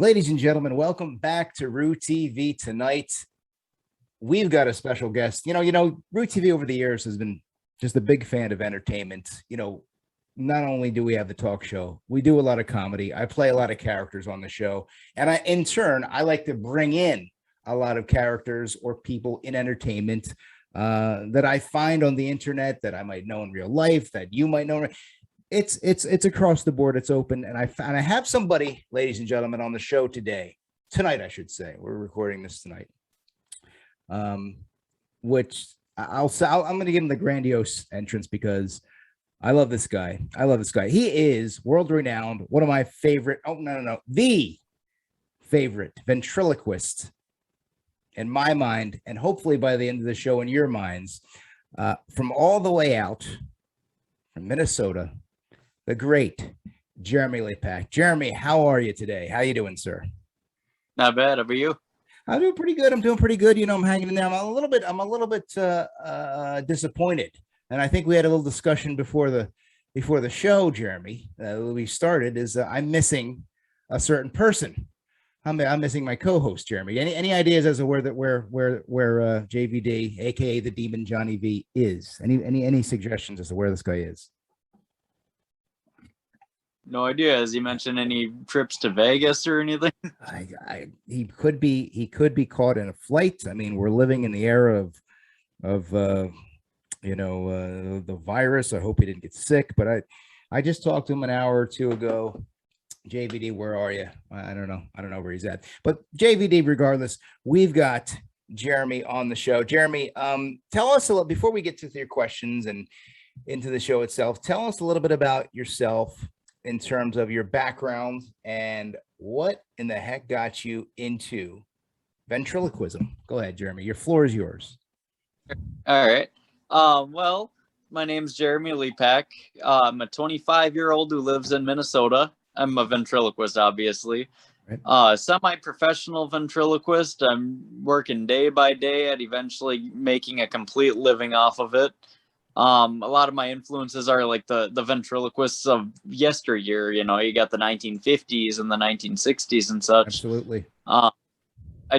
Ladies and gentlemen, welcome back to Roo TV tonight. We've got a special guest. Roo TV over the years has been just a big fan of entertainment. Not only do we have the talk show, we do a lot of comedy. I play a lot of characters on the show. And in turn, I like to bring in a lot of characters or people in entertainment that I find on the internet that I might know in real life, that you might know. It's across the board. It's open. And I have somebody, ladies and gentlemen, on the show tonight, I should say. We're recording this tonight. Which I'm going to give him the grandiose entrance because I love this guy. He is world renowned. One of my favorite. The favorite ventriloquist in my mind. And hopefully by the end of the show, in your minds, from all the way out from Minnesota, the great Jeremy Lepak. Jeremy, how are you today? How you doing, sir? Not bad. How about you? I'm doing pretty good. I'm hanging in there. I'm a little bit disappointed. And I think we had a little discussion before the show, Jeremy. We started is I'm missing a certain person. I'm missing my co-host, Jeremy. Any ideas as to where JVD, aka the Demon Johnny V, is? Any suggestions as to where this guy is? No idea. Has he mentioned any trips to Vegas or anything? He could be caught in a flight. I mean, we're living in the era of the virus. I hope he didn't get sick, but I just talked to him an hour or two ago. JVD, where are you? I don't know where he's at. But JVD, regardless, we've got Jeremy on the show. Jeremy, tell us a little before we get to your questions and into the show itself. Tell us a little bit about yourself in terms of your background and what in the heck got you into ventriloquism. Go ahead, Jeremy. Your floor is yours. All right. Well, my name's Jeremy Lepak. I'm a 25-year-old who lives in Minnesota. I'm a ventriloquist, obviously. Right. Semi-professional ventriloquist. I'm working day by day at eventually making a complete living off of it. A lot of my influences are like the ventriloquists of yesteryear. You got the 1950s and the 1960s and such. Absolutely. I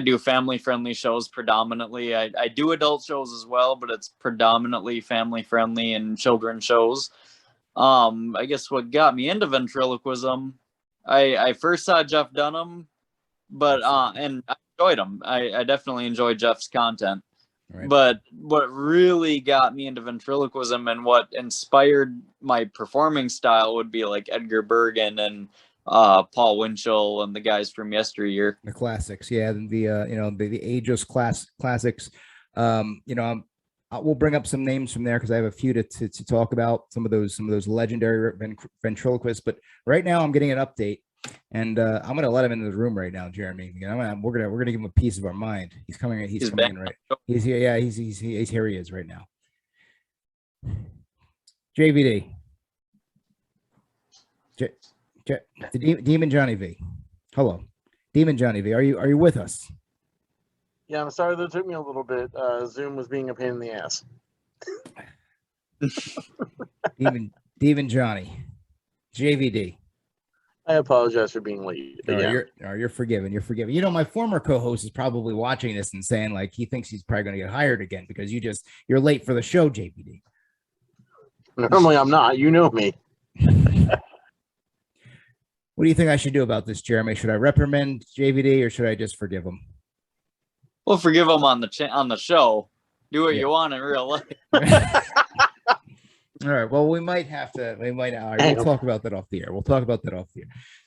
do family-friendly shows predominantly. I do adult shows as well, but it's predominantly family-friendly and children shows. I guess what got me into ventriloquism, I first saw Jeff Dunham, but and I enjoyed him. I definitely enjoyed Jeff's content. Right. But what really got me into ventriloquism and what inspired my performing style would be like Edgar Bergen and Paul Winchell and the guys from yesteryear. The classics, yeah, the ageless classics. We'll bring up some names from there because I have a few to talk about some of those legendary ventriloquists. But right now, I'm getting an update. And I'm going to let him into the room right now, Jeremy. We're gonna give him a piece of our mind. He's coming. He's coming in right. He's here. Yeah, he's here. He is right now. JVD. The Demon Johnny V. Hello, Demon Johnny V. Are you with us? Yeah, I'm sorry that it took me a little bit. Zoom was being a pain in the ass. Demon Johnny. JVD. I apologize for being late. You're forgiven. You're forgiven. My former co-host is probably watching this and saying like he thinks he's probably going to get hired again because you're late for the show, JVD. Normally I'm not. You know me. What do you think I should do about this, Jeremy? Should I reprimand JVD or should I just forgive him? Well, forgive him on the show. Do what you want in real life. All right. Well, we might have to. We'll talk about that off the air.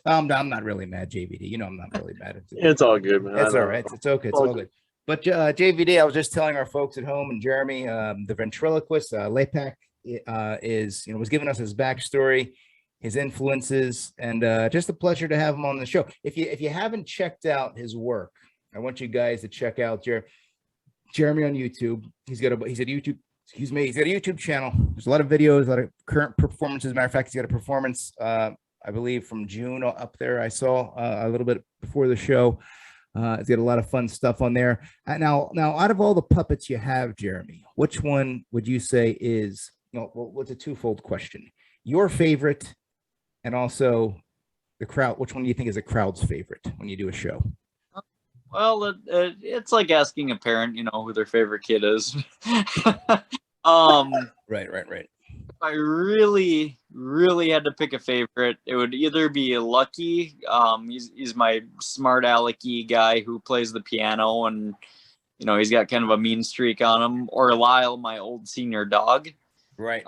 I'm not really mad, JVD. I'm not really mad. It's all good, man. It's all right. It's okay. It's all good. But JVD, I was just telling our folks at home and Jeremy, the ventriloquist, Lepak, was giving us his backstory, his influences, and just a pleasure to have him on the show. If you haven't checked out his work, I want you guys to check out Jeremy on YouTube. He's got a YouTube channel. There's a lot of videos, a lot of current performances. As a matter of fact, he's got a performance, I believe, from June up there. I saw a little bit before the show. He's got a lot of fun stuff on there. Now, out of all the puppets you have, Jeremy, which one would you say is, what's a twofold question? Your favorite, and also The crowd. Which one do you think is the crowd's favorite when you do a show? Well, it's like asking a parent, who their favorite kid is. Right. If I really, really had to pick a favorite, it would either be Lucky. He's my smart alecky guy who plays the piano, and he's got kind of a mean streak on him. Or Lyle, my old senior dog. Right.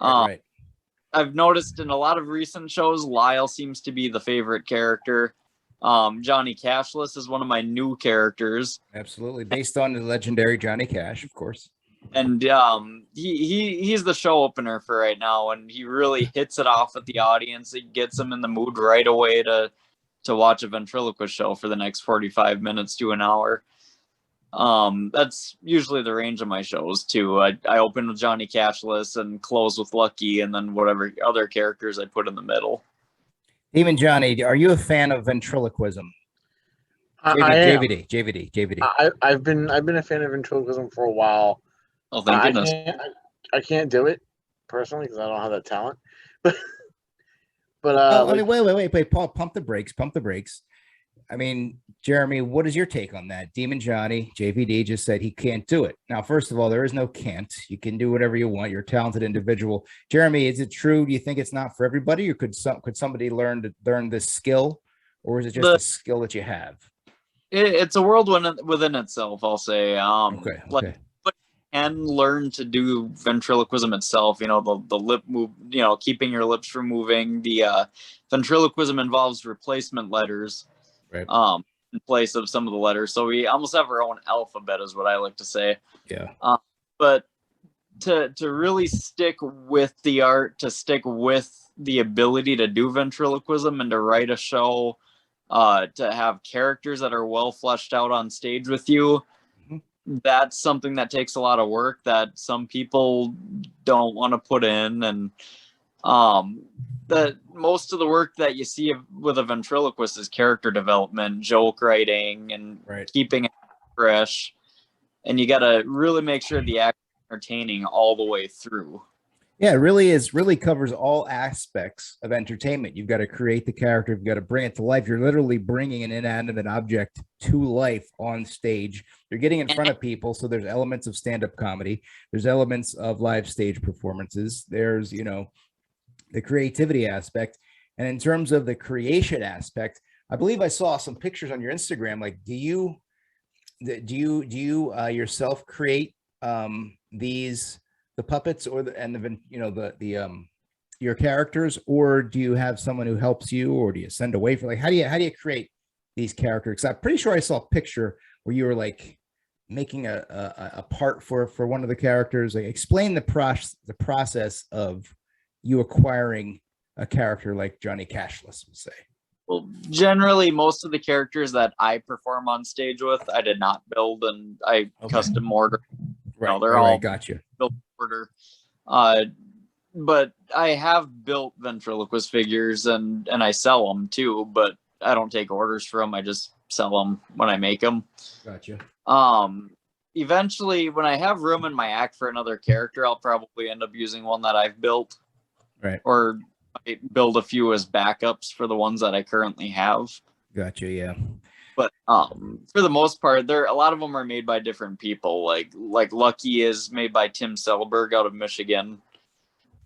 I've noticed in a lot of recent shows, Lyle seems to be the favorite character. Johnny Cashless is one of my new characters. Absolutely, based on the legendary Johnny Cash, of course. And he's the show opener for right now, and he really hits it off with the audience. It gets them in the mood right away to watch a ventriloquist show for the next 45 minutes to an hour. That's usually the range of my shows too. I open with Johnny Cashless and close with Lucky, and then whatever other characters I put in the middle. Even Johnny, are you a fan of ventriloquism? JVD. I've been a fan of ventriloquism for a while. Oh, thank goodness. I can't do it personally because I don't have that talent. But wait, Paul, pump the brakes. I mean, Jeremy, what is your take on that? Demon Johnny, JVD just said he can't do it. Now, first of all, there is no can't. You can do whatever you want. You're a talented individual. Jeremy, is it true? Do you think it's not for everybody, or could somebody learn this skill, or is it just a skill that you have? It's a world within itself, I'll say. Okay. But can learn to do ventriloquism itself. The lip move. Keeping your lips from moving. The ventriloquism involves replacement letters. Right. In place of some of the letters. So we almost have our own alphabet, is what I like to say. Yeah. But to really stick with the art, to stick with the ability to do ventriloquism and to write a show, to have characters that are well fleshed out on stage with you, that's something that takes a lot of work that some people don't want to put in. And that most of the work that you see with a ventriloquist is character development, joke writing, and keeping it fresh. And you got to really make sure the act is entertaining all the way through. Yeah, it really covers all aspects of entertainment. You've got to create the character. You've got to bring it to life. You're literally bringing an inanimate object to life on stage. You're getting in front of people. So there's elements of stand-up comedy. There's elements of live stage performances. There's, the creativity aspect. And in terms of the creation aspect, I believe I saw some pictures on your Instagram. Like, do you yourself create the puppets or your characters, or do you have someone who helps you, or do you send away for, like, how do you create these characters? Because I'm pretty sure I saw a picture where you were like making a part for one of the characters. Like, explain the process of you acquiring a character like Johnny Cashless, we'll say. Well, generally, most of the characters that I perform on stage with, I did not build, and I custom order. Right, they're all got you. Built order. But I have built ventriloquist figures, and I sell them too. But I don't take orders for them. I just sell them when I make them. Gotcha. Eventually, when I have room in my act for another character, I'll probably end up using one that I've built. Right. Or I build a few as backups for the ones that I currently have. Gotcha. Yeah. But for the most part, a lot of them are made by different people. Like Lucky is made by Tim Selberg out of Michigan.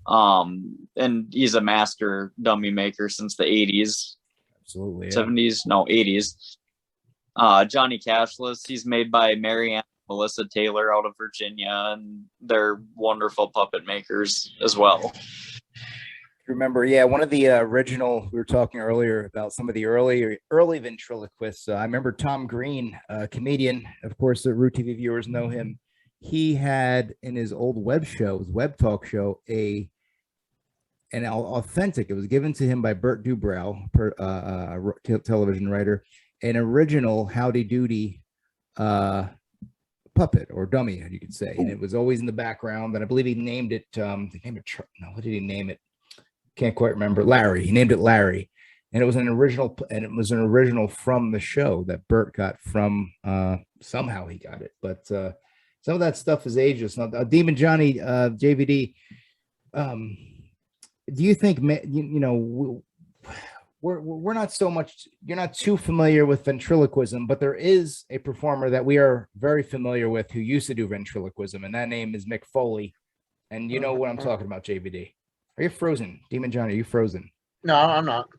And he's a master dummy maker since the 80s. Absolutely. Yeah. 70s, no, 80s. Johnny Cashless, he's made by Mary Ann and Melissa Taylor out of Virginia, and they're wonderful puppet makers as well. Remember, yeah, one of the original, we were talking earlier about some of the early ventriloquists. I remember Tom Green, a comedian, of course, the Root TV viewers know him. He had in his old web talk show, an authentic, it was given to him by Bert Dubrow, television writer, an original Howdy Doody puppet or dummy, you could say. And it was always in the background. And I believe he named it, what did he name it? Can't quite remember. Larry. He named it Larry, and it was an original from the show that Bert got from. Somehow he got it, but some of that stuff is ageless. Now, Demon Johnny, JVD. Do you think we're not so much, you're not too familiar with ventriloquism, but there is a performer that we are very familiar with who used to do ventriloquism, and that name is Mick Foley. And you know what I'm talking about, JVD. Are you frozen? Demon John, are you frozen? No, I'm not.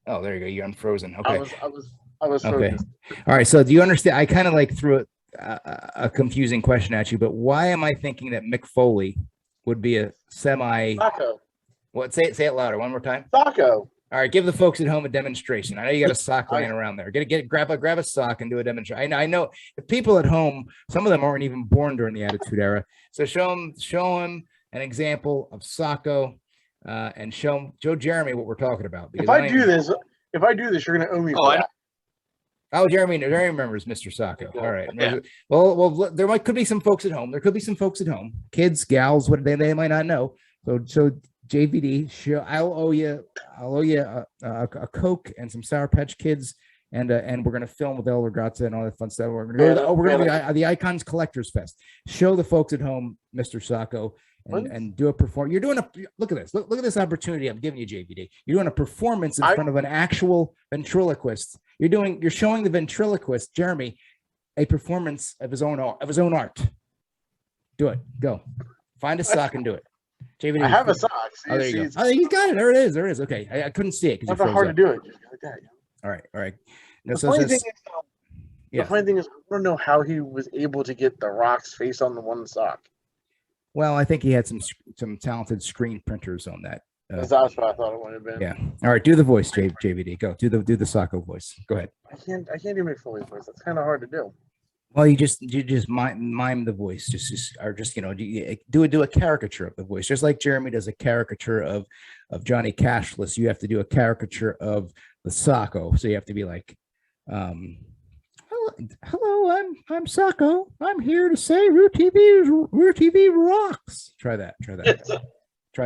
Oh, there you go. You're unfrozen. Okay. I was Okay. focused. All right. So do you understand? I kind of like threw a confusing question at you, but why am I thinking that Mick Foley would be a semi? Taco. What? Say it louder. One more time. Taco. All right. Give the folks at home a demonstration. I know you got a sock laying around there. Grab a sock and do a demonstration. I know the people at home, some of them aren't even born during the Attitude Era. So show them an example of Socko, and show Jeremy what we're talking about. If I do this, you're gonna owe me. Oh, Jeremy remembers Mr. Socko. All right. Yeah. Well, could be some folks at home. There could be some folks at home, kids, gals, what they might not know. So JVD, I'll owe you a Coke and some Sour Patch Kids, and we're gonna film with El Regatta and all that fun stuff. We're gonna go to the Icons Collectors Fest. Show the folks at home, Mr. Socko. And do a perform. You're doing look at this. Look at this opportunity I'm giving you, JVD. You're doing a performance in front of an actual ventriloquist. You're showing the ventriloquist, Jeremy, a performance of his own art. Do it. Go. Find a sock and do it. JVD. I have a sock. Oh, there you go. Oh, you got it. There it is. There it is. Okay. I couldn't see it because it's hard to do it. Just like that. All right. The funny thing is, I don't know how he was able to get the Rock's face on the one sock. Well, I think he had some talented screen printers on that. That's what I thought it would have been. Yeah. All right. Do the voice, JVD. Go. Do the Socko voice. Go ahead. I can't do Mick Foley's voice. That's kind of hard to do. Well, you just mime the voice. Do a caricature of the voice, just like Jeremy does a caricature of Johnny Cashless. You have to do a caricature of the Socko. So you have to be like, hello, I'm Socko. I'm here to say Root TV rocks. Try that. Try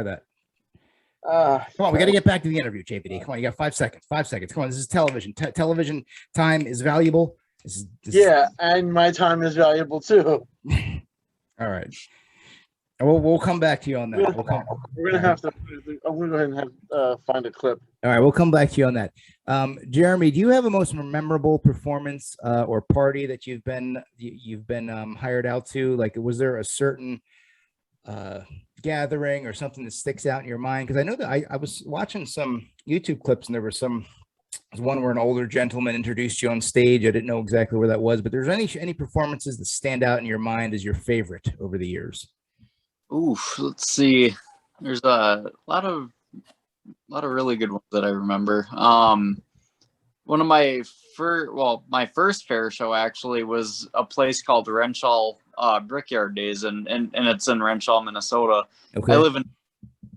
that. Come on, we got to get back to the interview, JPD. Come on, you got 5 seconds. 5 seconds. Come on, this is television. Television time is valuable. Yeah, and my time is valuable too. All right. We'll come back to you on that. We're gonna have to. I'm gonna go ahead and find a clip. All right, we'll come back to you on that. Jeremy, do you have a most memorable performance or party that you've been hired out to? Like, was there a certain gathering or something that sticks out in your mind? Because I know that I was watching some YouTube clips and there was one where an older gentleman introduced you on stage. I didn't know exactly where that was, but there's any performances that stand out in your mind as your favorite over the years? Oof, let's see. There's a lot of really good ones that I remember. One of my first fair show actually was a place called Renshaw Brickyard Days, and it's in Renshaw, Minnesota. Okay. I live in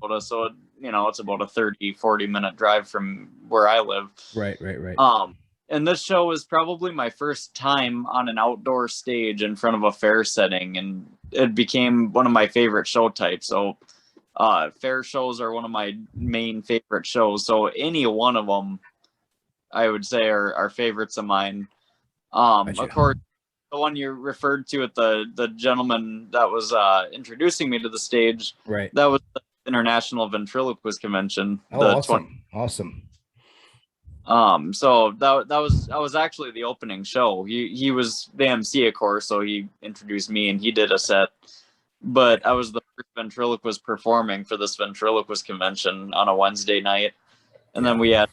Minnesota, so it's about a 30-40 minute drive from where I live. Right. And this show was probably my first time on an outdoor stage in front of a fair setting, and it became one of my favorite show types. So fair shows are one of my main favorite shows. So any one of them, I would say, are favorites of mine. Of course, the one you referred to at the gentleman that was introducing me to the stage, right? That was the International Ventriloquist Convention. Oh, awesome. So that was actually the opening show. He was the MC, of course, so he introduced me and he did a set. But I was the first ventriloquist performing for this ventriloquist convention on a Wednesday night, and then we had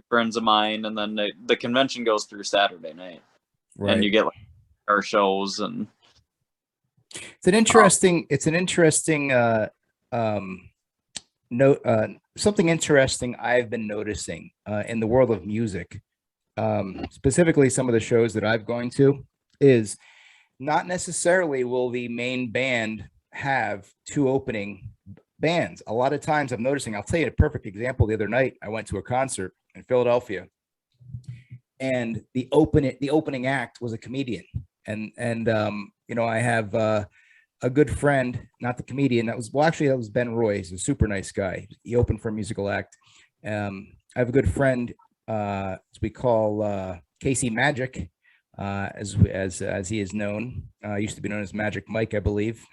friends of mine, and then the convention goes through Saturday night, right. And you get our shows, and it's an interesting something interesting I've been noticing in the world of music, specifically some of the shows that I've gone to, is not necessarily will the main band have two opening bands. A lot of times I'm noticing, I'll tell you a perfect example. The other night I went to a concert in Philadelphia, and the opening act was a comedian, and I have a good friend, not the comedian. That was Ben Roy. He's a super nice guy. He opened for a musical act. I have a good friend, as we call Casey Magic, as he is known. Used to be known as Magic Mike, I believe.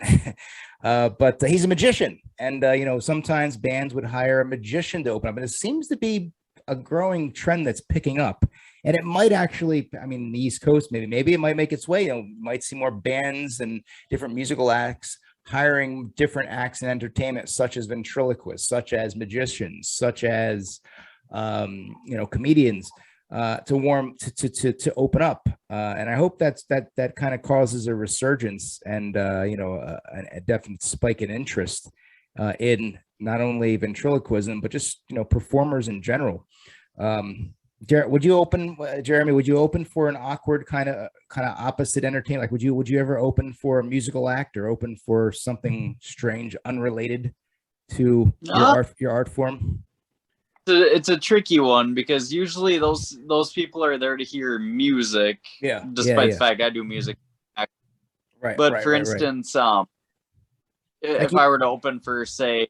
But he's a magician, and sometimes bands would hire a magician to open up, and it seems to be a growing trend that's picking up. And it might actually, I mean, the East Coast, maybe it might make its way. You might see more bands and different musical acts hiring different acts in entertainment, such as ventriloquists, such as magicians, such as comedians, to open up. And I hope that kind of causes a resurgence and a definite spike in interest in not only ventriloquism but just performers in general. Would you open, Jeremy? Would you open for an awkward kind of opposite entertainment? Like, would you ever open for a musical act or open for something strange, unrelated to your art form? It's a tricky one because usually those people are there to hear music. Yeah. Despite the fact I do music. Right. But for instance, if I were to open for, say,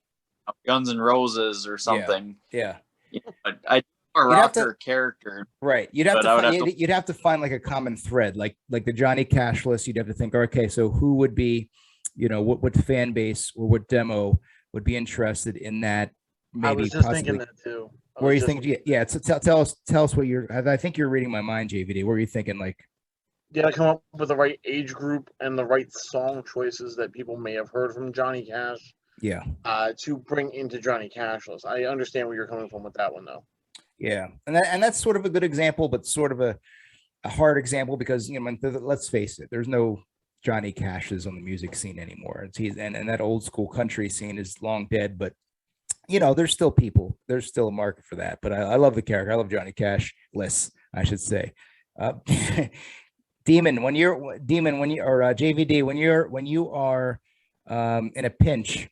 Guns N' Roses or something, I a rocker character, right? You'd have to find like a common thread, like the Johnny Cashless. You'd have to think, okay, so who would be, what fan base or what demo would be interested in that? Maybe I was just thinking that too. Where you think, tell us what I think you're reading my mind, JVD. Where are you thinking, like? You gotta come up with the right age group and the right song choices that people may have heard from Johnny Cash. Yeah. To bring into Johnny Cashless. I understand where you're coming from with that one, though. Yeah, and that's sort of a good example, but sort of a hard example because let's face it, there's no Johnny Cashes on the music scene anymore. And that old school country scene is long dead, but there's still people, there's still a market for that. But I love the character. I love Johnny Cashless, I should say. JVD, when you are in a pinch,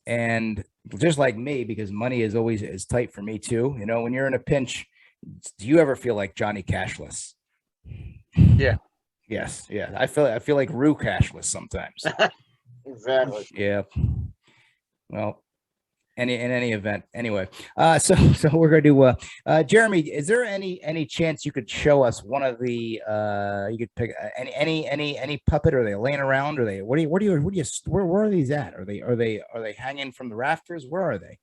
and just like me, because money is always is tight for me too. When you're in a pinch, do you ever feel like Johnny Cashless? Yeah. Yes. Yeah. I feel like Rue Cashless sometimes. Exactly. Yeah. Well, in any event, anyway. So we're gonna do. Jeremy, is there any chance you could show us one of the? You could pick any puppet? Are they laying around? Are they? Where are these at? Are they hanging from the rafters? Where are they?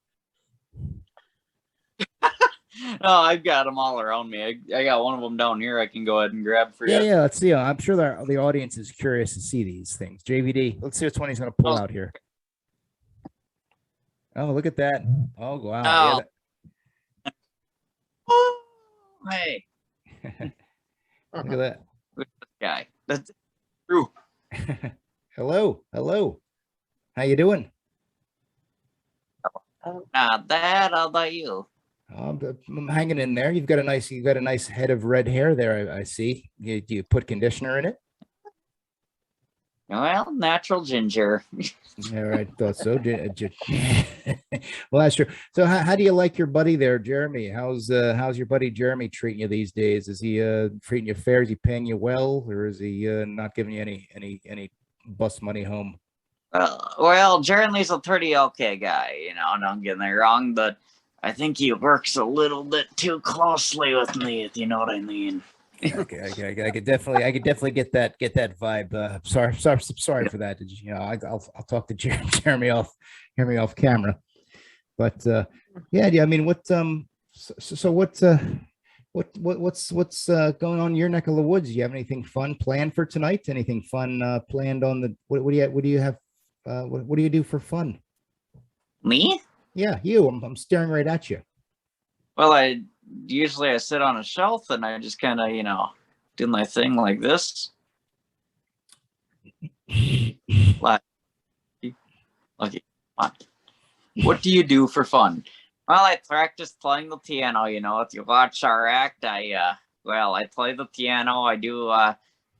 No, I've got them all around me. I got one of them down here. I can go ahead and grab for you. Yeah. Let's see. I'm sure the audience is curious to see these things. JVD, let's see which one he's gonna pull out here. Oh, look at that. Oh, wow. Oh. Oh, hey. Look at that. Look at this guy. That's true. Hello. How you doing? Not bad. How about you? I'm hanging in there. You've got a nice head of red hair there. I see. Do you put conditioner in it? Well, natural ginger. All right, thought so. Well, that's true. So, how do you like your buddy there, Jeremy? How's your buddy Jeremy treating you these days? Is he treating you fair? Is he paying you well, or is he not giving you any bus money home? Well, Jeremy's a pretty okay guy. Don't get me wrong, but I think he works a little bit too closely with me, if you know what I mean. Okay. I could definitely get that vibe. Sorry for that. I'll talk to Jeremy off camera. But I mean, what's going on in your neck of the woods? Do you have anything fun planned for tonight? Anything fun planned on the what do you have? What do you do for fun? Me? Yeah, you. I'm staring right at you. Well, I sit on a shelf and I just kind of, do my thing like this. Like, okay, come on. What do you do for fun? Well, I practice playing the piano. If you watch our act, I play the piano. I do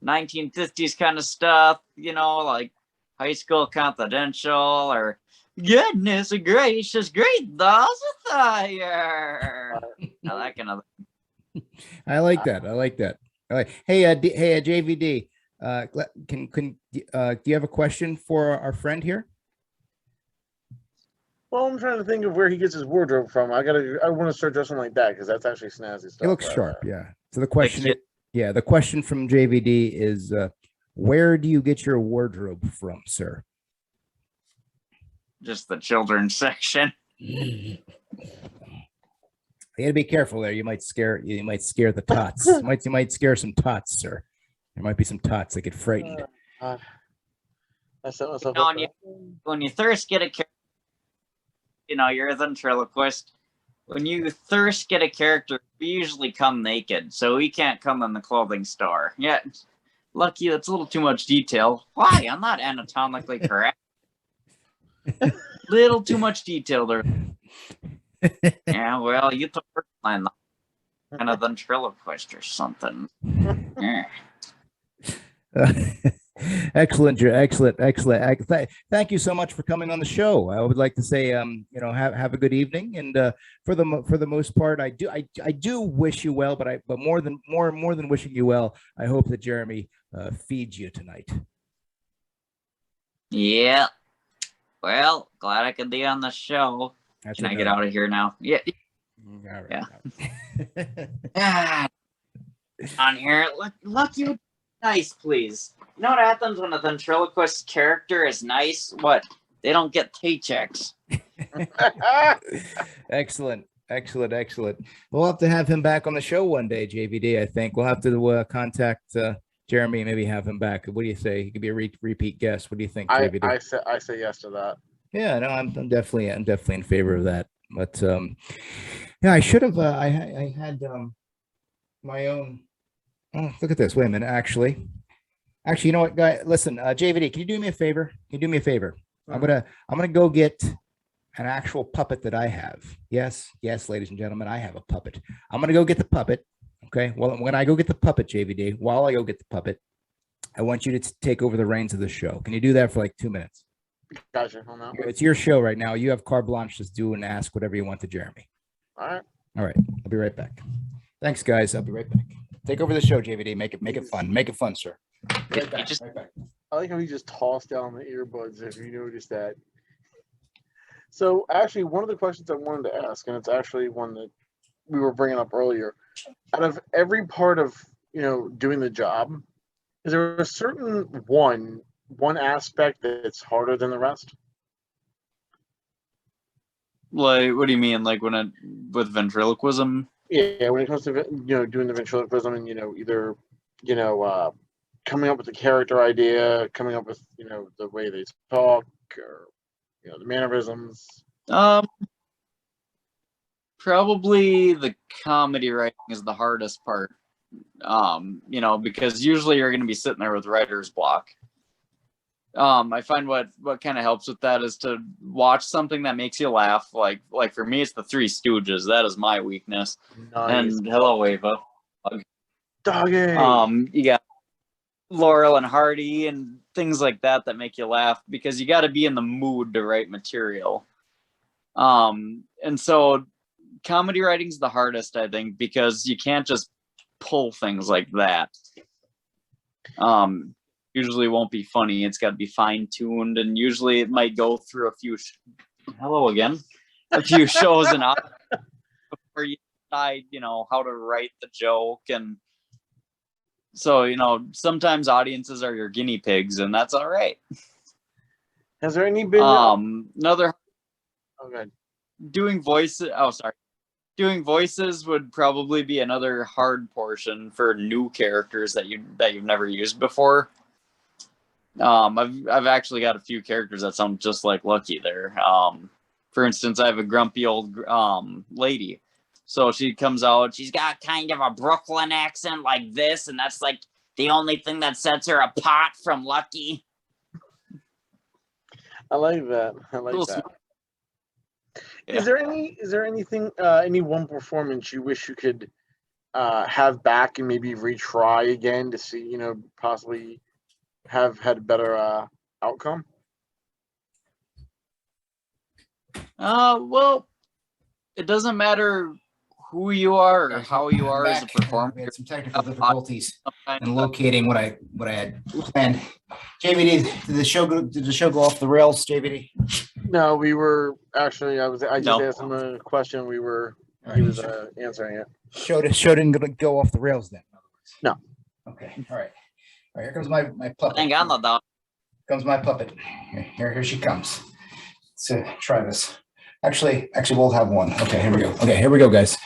1950s kind of stuff, like High School Confidential or Goodness Gracious, Great Balls of Fire. That kind of thing. I like that. All right. Hey, JVD, do you have a question for our friend here? Well, I'm trying to think of where he gets his wardrobe from. I want to start dressing like that because that's actually snazzy stuff. It looks sharp, yeah. So the question from JVD is, where do you get your wardrobe from, sir? Just the children's section. You gotta be careful there. You might scare the tots. You might scare some tots, sir. There might be some tots that get frightened. I set myself You know, up. when you first get a character, you're a ventriloquist. When you first get a character, we usually come naked, so we can't come in the clothing store. Yeah, Lucky, that's a little too much detail. Why? I'm not anatomically correct. Little too much detail there. Yeah, well, you took first line kind of ventriloquist or something. Yeah. Excellent. Thank you so much for coming on the show. I would like to say, have a good evening. And for the most part, I do wish you well. But more than wishing you well, I hope that Jeremy feeds you tonight. Yeah. Well, glad I could be on the show. Can I get out of here now? Yeah. All right. Yeah. On here, Lucky. Nice, please. You know what happens when a ventriloquist character is nice? What? They don't get paychecks. Excellent. We'll have to have him back on the show one day, JVD. I think we'll have to contact Jeremy, maybe have him back. What do you say? He could be a repeat guest. What do you think, JVD? I say yes to that. Yeah, no, I'm definitely in favor of that. But yeah, I should have. I had my own. Oh, look at this. Wait a minute. Actually, you know what, guy? Listen, JVD, can you do me a favor? I'm gonna go get an actual puppet that I have. Yes, ladies and gentlemen, I have a puppet. I'm gonna go get the puppet. Okay. Well, when I go get the puppet, JVD, while I go get the puppet, I want you to take over the reins of the show. Can you do that for like 2 minutes? Gotcha. Hold on. It's your show right now. You have carte blanche to do and ask whatever you want to Jeremy. All right. I'll be right back. Thanks, guys. I'll be right back. Take over the show, JVD. Make it fun. Make it fun, sir. Right back. I like how he just tossed down the earbuds, if you noticed that. So actually, one of the questions I wanted to ask, and it's actually one that we were bringing up earlier, out of every part of, doing the job, is there a certain one aspect that's harder than the rest? Like, what do you mean? Like with ventriloquism? Yeah, when it comes to doing the ventriloquism and either coming up with the character idea, coming up with the way they talk, or the mannerisms. Probably the comedy writing is the hardest part. Because usually you're going to be sitting there with writer's block. I find what kind of helps with that is to watch something that makes you laugh. Like for me, it's the Three Stooges. That is my weakness. Nice. And hello, Ava. Doggy. You got Laurel and Hardy and things like that make you laugh because you got to be in the mood to write material. And so comedy writing's the hardest, I think, because you can't just pull things like that. Usually won't be funny. It's got to be fine-tuned, and usually it might go through a few shows and before you decide, how to write the joke. And so, sometimes audiences are your guinea pigs, and that's all right. Has there any been another okay. Doing voices would probably be another hard portion for new characters that you've never used before. I've actually got a few characters that sound just like Lucky there. For instance, I have a grumpy old lady. So she comes out, she's got kind of a Brooklyn accent like this, and that's like the only thing that sets her apart from Lucky. I like that. Yeah. Is there anything, any one performance you wish you could have back and maybe retry again to see, possibly have had a better outcome? Well, it doesn't matter who you are or how you are as a performer. We had some technical difficulties in locating what I had planned. JVD, did the show go off the rails, JVD? No, we were actually. I just asked him a question. He was answering it. Show didn't go off the rails then. No. Okay. All right. Here comes my puppet. Hang on, though. Comes my puppet. Here she comes. Let's try this. Actually, we'll have one. Okay, here we go. Okay, here we go, guys.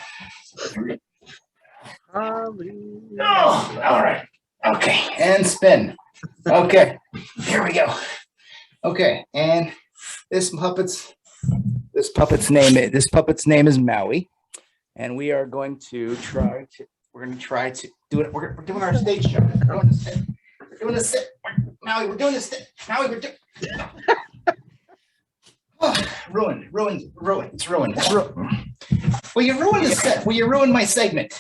Oh, all right. Okay, and spin. Okay, here we go. Okay, and this puppet's name is Maui, and we are going to try to do it. We're doing our stage show. We're doing a sit. Maui, we're doing a sit. Maui, we're doing. Oh, ruined. It's ruined. Well, you ruined the set. Well, you ruined my segment.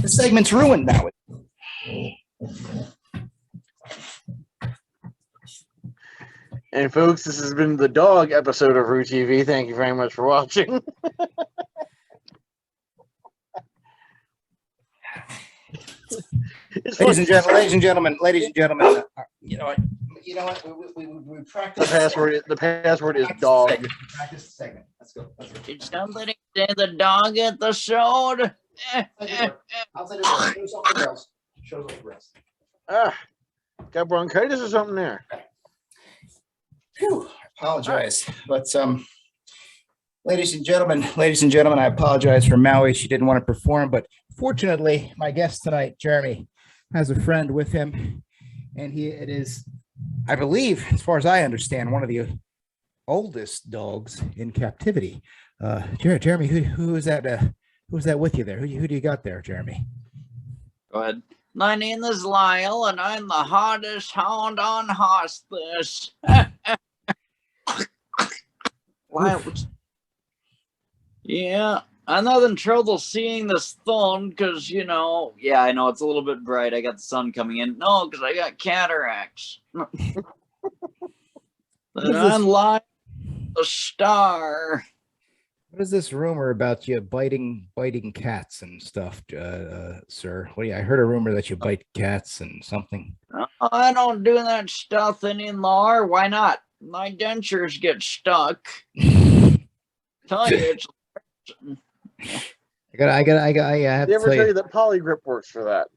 The segment's ruined now. And folks, this has been the dog episode of Roo TV. Thank you very much for watching. Ladies and gentlemen, you know what? We practice. The password is dog. Practice the segment. Let's go. Did somebody say the dog at the show? I'll say the shows off the rails. Shows off the rails. Got bronchitis or something there? Whew, I apologize, but ladies and gentlemen, I apologize for Maui. She didn't want to perform, but fortunately, my guest tonight, Jeremy, has a friend with him, and it is, I believe, as far as I understand, one of the oldest dogs in captivity. Jeremy, who is that? Who's that with you there? Who do you got there, Jeremy? Go ahead. My name is Lyle, and I'm the hottest hound on hospice. Lyle, yeah, I'm having trouble seeing this phone because, yeah, I know it's a little bit bright. I got the sun coming in. No, because I got cataracts. And I'm Lyle, the star. What is this rumor about you biting cats and stuff, sir? I heard a rumor that you bite cats and something. I don't do that stuff anymore. Why not? My dentures get stuck. Tell you, it's. I have They to ever tell you that Polygrip works for that?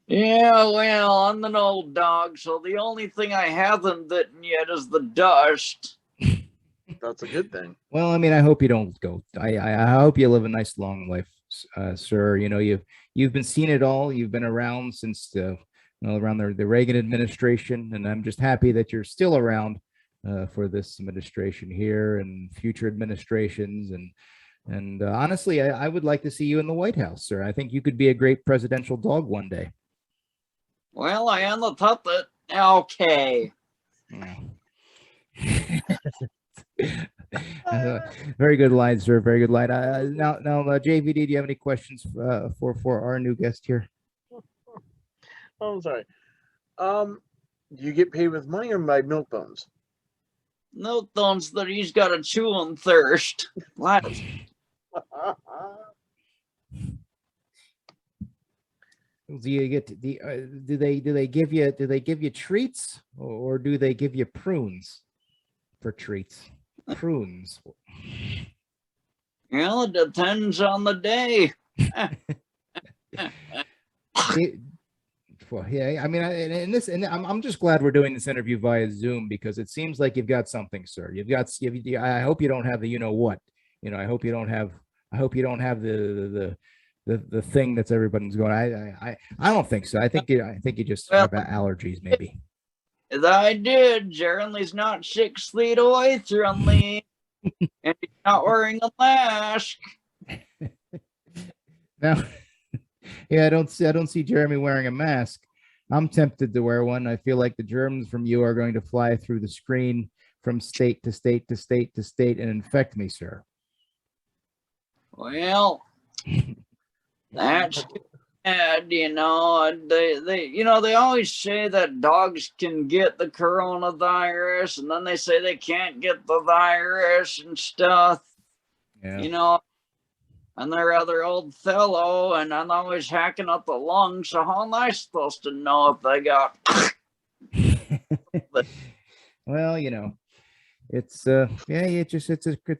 Yeah, well, I'm an old dog, so the only thing I haven't bitten yet is the dust. That's a good thing. Well, I mean, I hope you don't go. I hope you live a nice long life, sir. You've been seeing it all. You've been around since around the Reagan administration, and I'm just happy that you're still around for this administration here and future administrations. And honestly, I would like to see you in the White House, sir. I think you could be a great presidential dog one day. Well, I am the puppet. Okay. Very good line, sir. Very good line. Now, JVD, do you have any questions for our new guest here? Oh, I'm sorry. Do you get paid with money or by milk bones? No thumbs that he's got to chew on thirst. What? Do you get do they give you treats or do they give you prunes for treats? Prunes. Well, it depends on the day. Well, yeah, I mean, I'm just glad we're doing this interview via Zoom because it seems like you've got something, sir. I hope you don't have the what. I hope you don't have the thing that's everybody's going. I don't think so. I think you just have allergies, maybe. As I did, Jeremy's not 6 feet away from me, and he's not wearing a mask. Now, yeah, I don't see Jeremy wearing a mask. I'm tempted to wear one. I feel like the germs from you are going to fly through the screen from state to state to state to state and infect me, sir. Well, that's bad, They always say that dogs can get the coronavirus, and then they say they can't get the virus and stuff. Yeah. And they're rather old fellow, and I'm always hacking up the lungs. So how am I supposed to know if they got? Well, it's a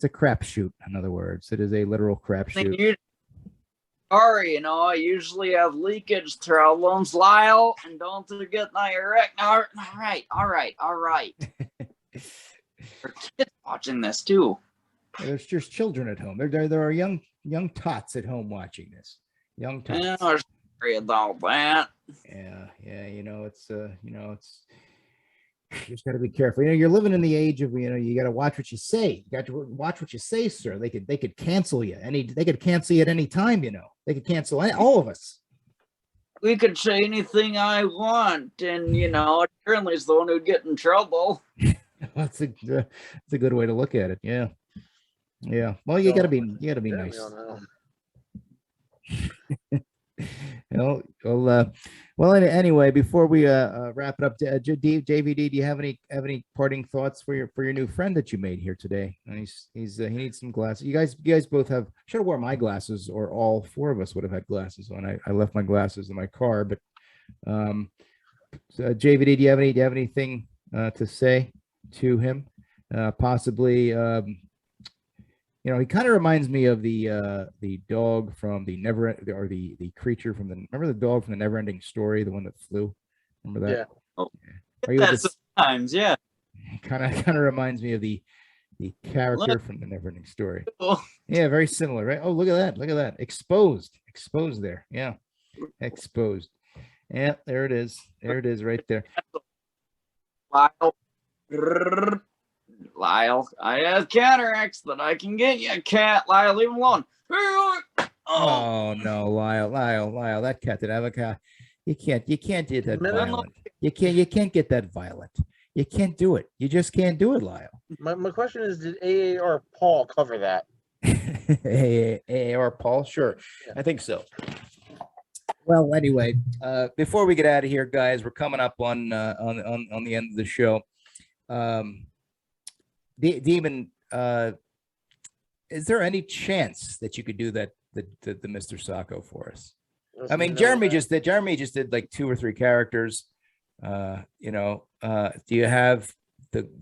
crapshoot. In other words, it is a literal crapshoot. Sorry, I usually have leakage problems, Lyle, and don't forget my erect. All right. For kids watching this too. There's just children at home. There are young tots at home watching this. Young tots. Yeah, I'm sorry about that. Yeah. It's you just got to be careful. You're living in the age of you got to watch what you say. You got to watch what you say, sir. They could cancel you. They could cancel you at any time. They could cancel all of us. We could say anything I want, and apparently it's the one who'd get in trouble. That's a good way to look at it. Yeah. Well, you gotta be nice. Well, anyway, before we wrap it up, JVD, do you have any parting thoughts for your new friend that you made here today? And he needs some glasses. You guys both have. Should have worn my glasses, or all four of us would have had glasses on. I left my glasses in my car, but JVD, do you have anything to say to him? Possibly. He kind of reminds me of the dog from the the creature from remember the dog from the Never-Ending Story, the one that flew. Remember that? Yeah. Oh. Sometimes, yeah. Kind of reminds me of the character from the Never-Ending Story. Oh. Yeah, very similar, right? Oh, look at that. Exposed there. Yeah, exposed. Yeah, there it is. There it is, right there. Lyle, I have cataracts that I can get you, cat. Lyle, leave him alone. Oh no, Lyle, that cat did have a cat. You can't do that violent. You can't get that violent. You can't do it. You just can't do it, Lyle. My question is, did AAR Paul cover that? AAR Paul, sure. Yeah. I think so. Well, anyway, before we get out of here, guys, we're coming up on the end of the show. Demon, is there any chance that you could do the Mr. Sacco for us? I mean, Jeremy just did like 2 or 3 characters. Do you have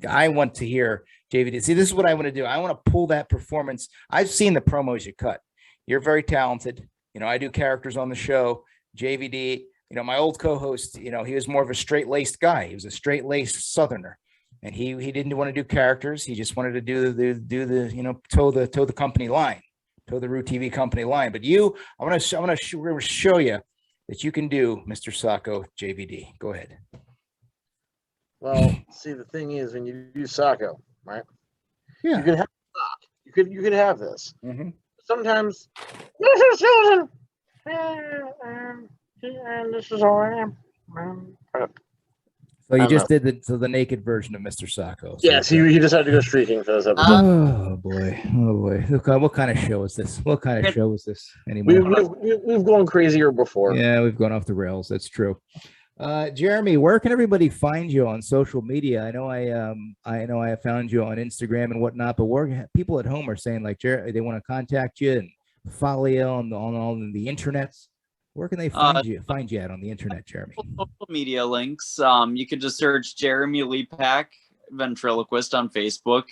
I want to hear JVD. See, this is what I want to do. I want to pull that performance. I've seen the promos you cut. You're very talented. I do characters on the show. JVD, my old co-host, he was more of a straight-laced guy. He was a straight-laced Southerner. And he didn't want to do characters. He just wanted to do the toe the company line, toe the Root TV company line. But we're going to show you that you can do Mr. Sacco JVD. Go ahead. Well, see, the thing is, when you do Sacco, right? Yeah. You can have you could have this. Mm-hmm. Sometimes this is Susan, and this is all I am. So you just did the naked version of Mr. Sacco. So yes, he decided to go streaking for this episode. Oh boy! Look, what kind of show is this? What kind of show is this anymore? We've gone crazier before. Yeah, we've gone off the rails. That's true. Jeremy, where can everybody find you on social media? I know I found you on Instagram and whatnot, but people at home are saying like they want to contact you and follow you on all the internets. Where can they find you at on the internet, Jeremy? Social media links. You could just search Jeremy Lepak, Ventriloquist on Facebook.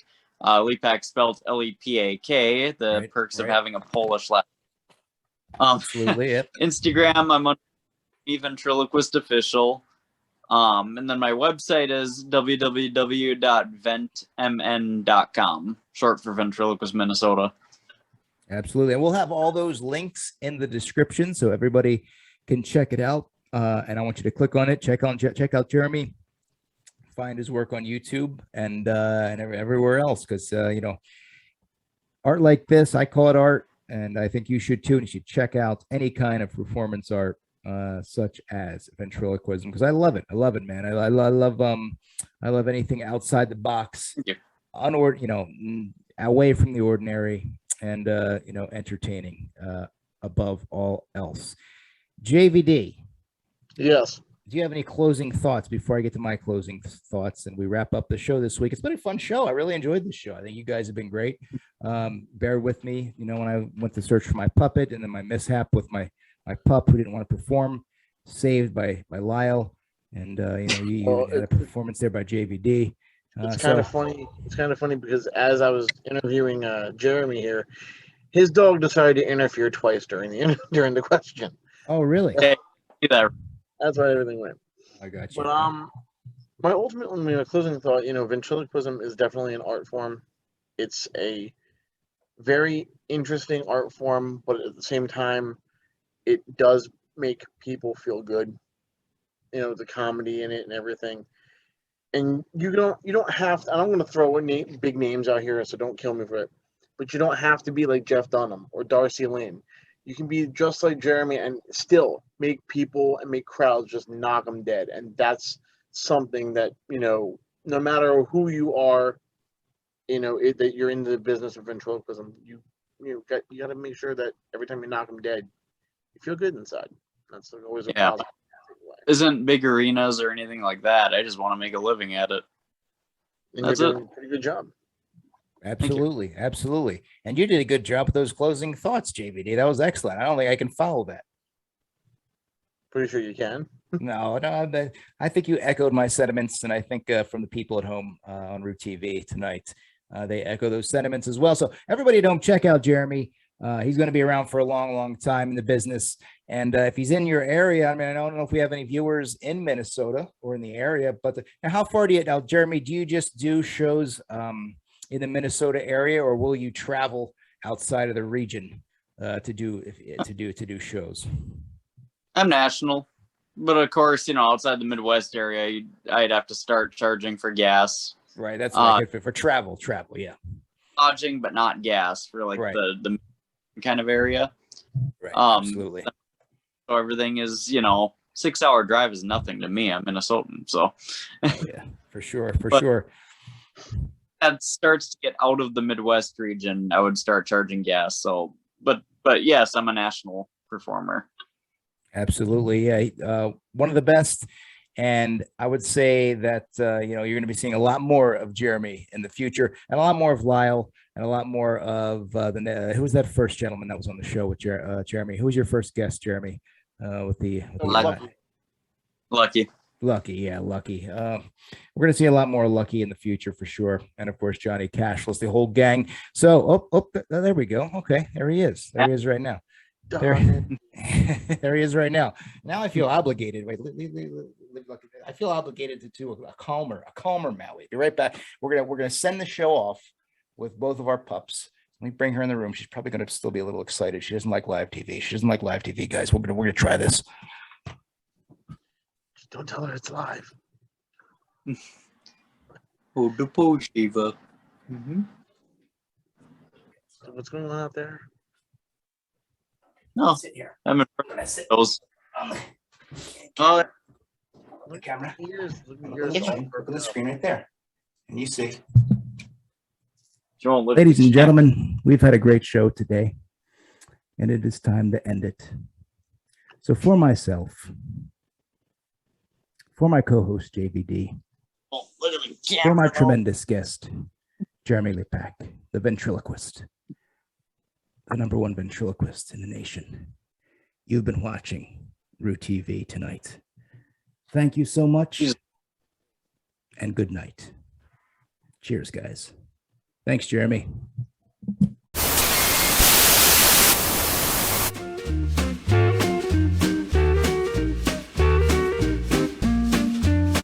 Lepak spelled Lepak. The perks of having a Polish last. Absolutely. Yep. Instagram, I'm on Ventriloquist Official. And then my website is www.ventmn.com, short for Ventriloquist Minnesota. Absolutely. And we'll have all those links in the description so everybody can check it out. And I want you to click on it, check out Jeremy, find his work on YouTube and everywhere else. Because, art like this, I call it art. And I think you should too. And you should check out any kind of performance art, such as ventriloquism, because I love it. I love it, man. I love anything outside the box, away from the ordinary. And entertaining above all else. JVD. Yes. Do you have any closing thoughts before I get to my closing thoughts and we wrap up the show this week? It's been a fun show. I really enjoyed this show. I think you guys have been great. Bear with me. When I went to search for my puppet and then my mishap with my pup who didn't want to perform, saved by Lyle, and you had a performance there by JVD. It's kind of funny. It's kind of funny because as I was interviewing Jeremy here, his dog decided to interfere twice during the question. Oh, really? That's why everything went. I got you. But my closing thought, ventriloquism is definitely an art form. It's a very interesting art form, but at the same time, it does make people feel good. You know, the comedy in it and everything. And you don't have to. And I'm going to throw big names out here, so don't kill me for it. But you don't have to be like Jeff Dunham or Darcy Lynn. You can be just like Jeremy and still make people and make crowds just knock them dead. And that's something that, no matter who you are, that you're in the business of ventriloquism, you got to make sure that every time you knock them dead, you feel good inside. That's always a positive way. Isn't big arenas or anything like that. I just want to make a living at it. And you're doing a pretty good job. Absolutely. Absolutely. And you did a good job with those closing thoughts, JVD. That was excellent. I don't think I can follow that. Pretty sure you can. No, I think you echoed my sentiments. And I think from the people at home on Root TV tonight, they echo those sentiments as well. So everybody don't check out Jeremy. He's going to be around for a long, long time in the business. And if he's in your area, I mean, I don't know if we have any viewers in Minnesota or in the area, but now how far now, Jeremy, do you just do shows in the Minnesota area, or will you travel outside of the region to do shows? I'm national, but of course, outside the Midwest area, I'd have to start charging for gas. Right. That's what for travel. Yeah. Lodging, but not gas for like the kind of area. Right. Absolutely. So everything is, 6-hour drive is nothing to me. I'm Minnesotan, so. Yeah, for sure. Sure. That starts to get out of the Midwest region, I would start charging gas. So, but yes, I'm a national performer. Absolutely. Yeah. One of the best. And I would say that, you're going to be seeing a lot more of Jeremy in the future, and a lot more of Lyle, and a lot more of who was that first gentleman that was on the show with Jeremy? Who was your first guest, Jeremy? Lucky. Yeah, Lucky. We're going to see a lot more Lucky in the future for sure. And of course, Johnny Cashless, the whole gang. So, there we go. Okay, there he is. There he is right now. There he is right now. Now I feel obligated. Wait, I feel obligated to do a calmer Maui. Be right back. We're gonna send the show off with both of our pups. Let me bring her in the room. She's probably gonna still be a little excited. She doesn't like live TV. She doesn't like live TV, guys. We're gonna try this. Just don't tell her it's live. Oh, the post, Eva. So what's going on out there? No, Sit here. I'm in front of those. Oh, the camera. Look at the screen right there. And you see. Ladies and gentlemen, we've had a great show today, and it is time to end it. So for myself, for my co-host JVD, for my tremendous guest, Jeremy Lepak, the ventriloquist, the #1 ventriloquist in the nation. You've been watching Root TV tonight. Thank you so much, and good night. Cheers, guys. Thanks, Jeremy.